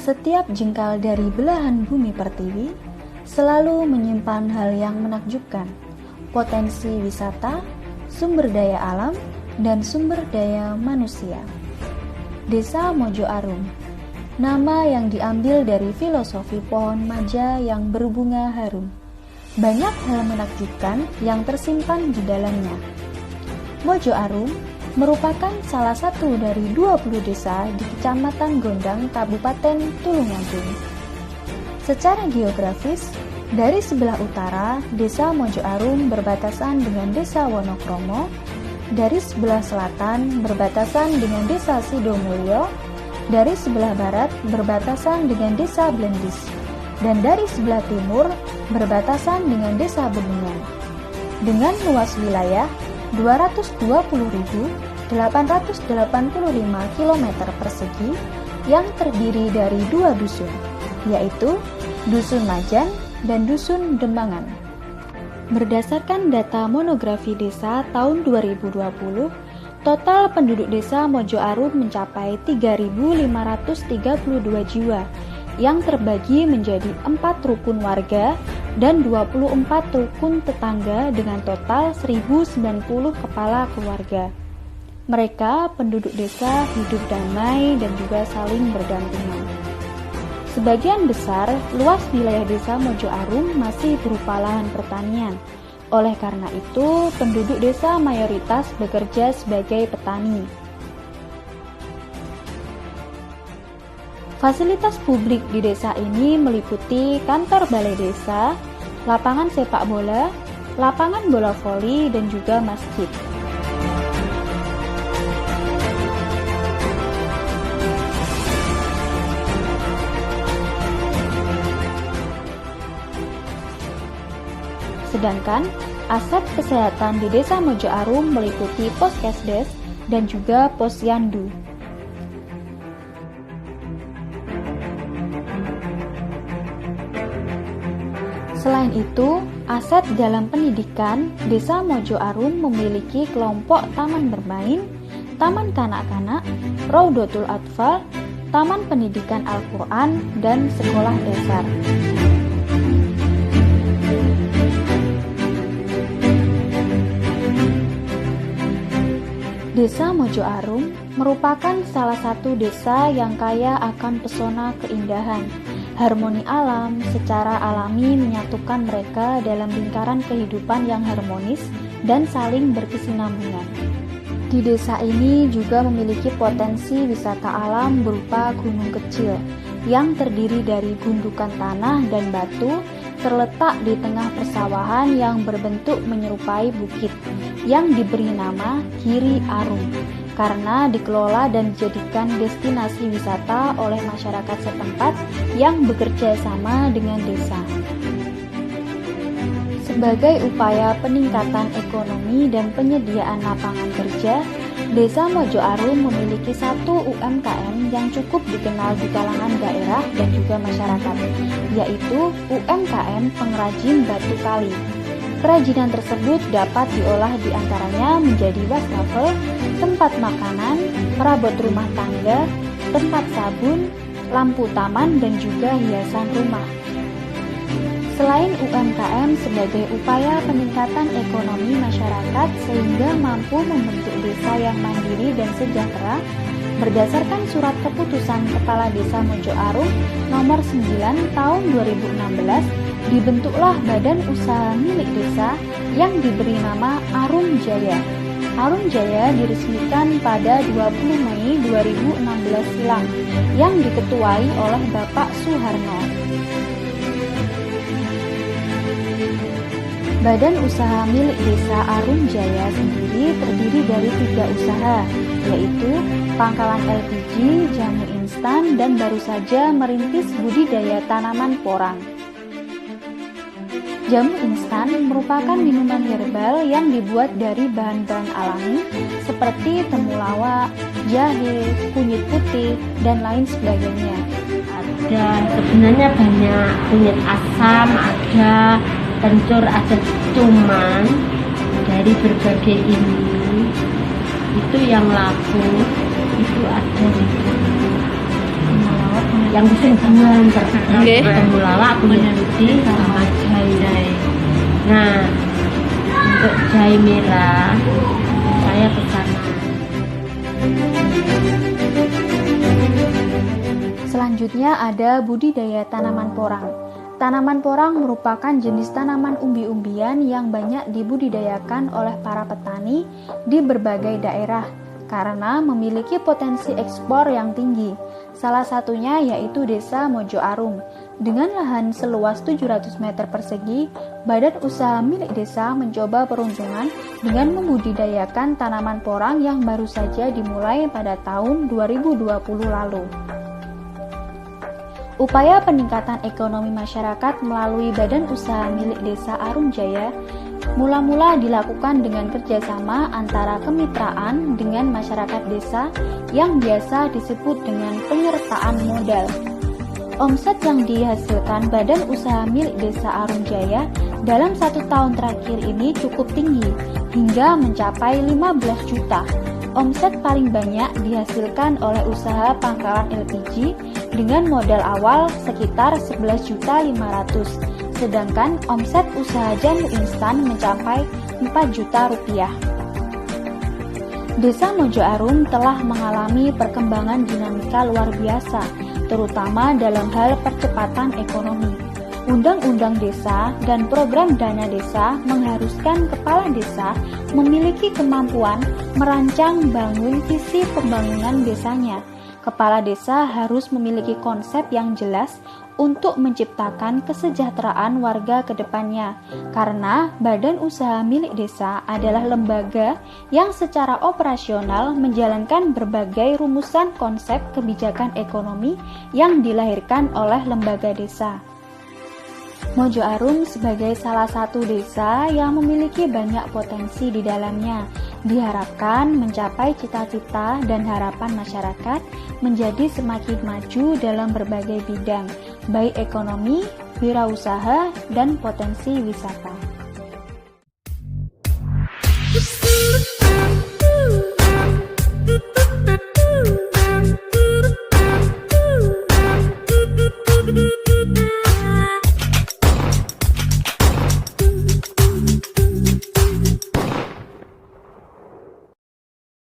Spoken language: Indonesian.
Setiap jengkal dari belahan bumi pertiwi selalu menyimpan hal yang menakjubkan, potensi wisata, sumber daya alam, dan sumber daya manusia. Desa Mojo Arum, nama yang diambil dari filosofi pohon maja yang berbunga harum. Banyak hal menakjubkan yang tersimpan di dalamnya. Mojo Arum merupakan salah satu dari 20 desa di Kecamatan Gondang, Kabupaten Tulungagung. Secara geografis, dari sebelah utara, Desa Mojo Arum berbatasan dengan Desa Wonokromo, dari sebelah selatan berbatasan dengan Desa Sidomulyo, dari sebelah barat berbatasan dengan Desa Blendis, dan dari sebelah timur berbatasan dengan Desa Bendungan. Dengan luas wilayah 220.885 km persegi yang terdiri dari 2 dusun, yaitu Dusun Majan dan Dusun Dembangan. Berdasarkan data monografi desa tahun 2020, total penduduk desa Mojo Arum mencapai 3.532 jiwa yang terbagi menjadi 4 rukun warga dan 24 rukun tetangga dengan total 1.090 kepala keluarga. Mereka, penduduk desa, hidup damai dan juga saling berdampingan. Sebagian besar luas wilayah desa Mojo Arum masih berupa lahan pertanian. Oleh karena itu, penduduk desa mayoritas bekerja sebagai petani. Fasilitas publik di desa ini meliputi kantor balai desa, lapangan sepak bola, lapangan bola voli, dan juga masjid. Sedangkan aset kesehatan di Desa Mojo Arum meliputi Poskesdes dan juga Posyandu. Selain itu, aset dalam pendidikan, Desa Mojo Arum memiliki kelompok taman bermain, taman kanak-kanak, Raudotul Atfal, taman pendidikan Al-Quran, dan sekolah dasar. Desa Mojo Arum merupakan salah satu desa yang kaya akan pesona keindahan. Harmoni alam secara alami menyatukan mereka dalam lingkaran kehidupan yang harmonis dan saling berkesinambungan. Di desa ini juga memiliki potensi wisata alam berupa gunung kecil yang terdiri dari gundukan tanah dan batu terletak di tengah persawahan yang berbentuk menyerupai bukit yang diberi nama Giri Arum karena dikelola dan dijadikan destinasi wisata oleh masyarakat setempat yang bekerja sama dengan desa. Sebagai upaya peningkatan ekonomi dan penyediaan lapangan kerja, Desa Mojo Arum memiliki satu UMKM yang cukup dikenal di kalangan daerah dan juga masyarakat, yaitu UMKM pengrajin batu kali. Kerajinan tersebut dapat diolah diantaranya menjadi wastafel, tempat makanan, perabot rumah tangga, tempat sabun, lampu taman, dan juga hiasan rumah. Selain UMKM sebagai upaya peningkatan ekonomi masyarakat sehingga mampu membentuk desa yang mandiri dan sejahtera, berdasarkan surat keputusan Kepala Desa Mojo Arum nomor 9 tahun 2016, dibentuklah badan usaha milik desa yang diberi nama Arum Jaya. Arum Jaya diresmikan pada 20 Mei 2016 silam yang diketuai oleh Bapak Suharno. Badan usaha milik desa Arum Jaya sendiri terdiri dari 3 usaha, yaitu pangkalan LPG, jamu instan, dan baru saja merintis budidaya tanaman porang. Jamu instan merupakan minuman herbal yang dibuat dari bahan-bahan alami seperti temulawak, jahe, kunyit putih, dan lain sebagainya. Ada sebenarnya banyak kunyit asam, ada kencur, ada cuman dari berbagai ini itu yang laku itu ada temulawak, yang keseduhan Oke. temulawak, kunyit putih, sama jahe. Nah, untuk jahe merah saya pesanan. Selanjutnya ada budidaya tanaman porang. Tanaman porang merupakan jenis tanaman umbi-umbian yang banyak dibudidayakan oleh para petani di berbagai daerah karena memiliki potensi ekspor yang tinggi. Salah satunya yaitu Desa Mojo Arum. Dengan lahan seluas 700 meter persegi, Badan Usaha milik desa mencoba peruntungan dengan membudidayakan tanaman porang yang baru saja dimulai pada tahun 2020 lalu. Upaya peningkatan ekonomi masyarakat melalui Badan Usaha milik Desa Arum Jaya mula-mula dilakukan dengan kerjasama antara kemitraan dengan masyarakat desa yang biasa disebut dengan penyertaan modal. Omset yang dihasilkan Badan Usaha milik Desa Arum Jaya dalam 1 tahun terakhir ini cukup tinggi, hingga mencapai 15 juta. Omset paling banyak dihasilkan oleh usaha pangkalan LPG dengan modal awal sekitar 11.500.000, sedangkan omset usaha jamu instan mencapai 4 juta rupiah. Desa Mojo Arum telah mengalami perkembangan dinamika luar biasa, terutama dalam hal percepatan ekonomi. Undang-undang desa dan program dana desa mengharuskan kepala desa memiliki kemampuan merancang bangun visi pembangunan desanya. Kepala desa harus memiliki konsep yang jelas untuk menciptakan kesejahteraan warga ke depannya, karena Badan Usaha milik desa adalah lembaga yang secara operasional menjalankan berbagai rumusan konsep kebijakan ekonomi yang dilahirkan oleh lembaga desa. Mojo Arum sebagai salah satu desa yang memiliki banyak potensi di dalamnya, diharapkan mencapai cita-cita dan harapan masyarakat menjadi semakin maju dalam berbagai bidang, baik ekonomi, wirausaha, dan potensi wisata.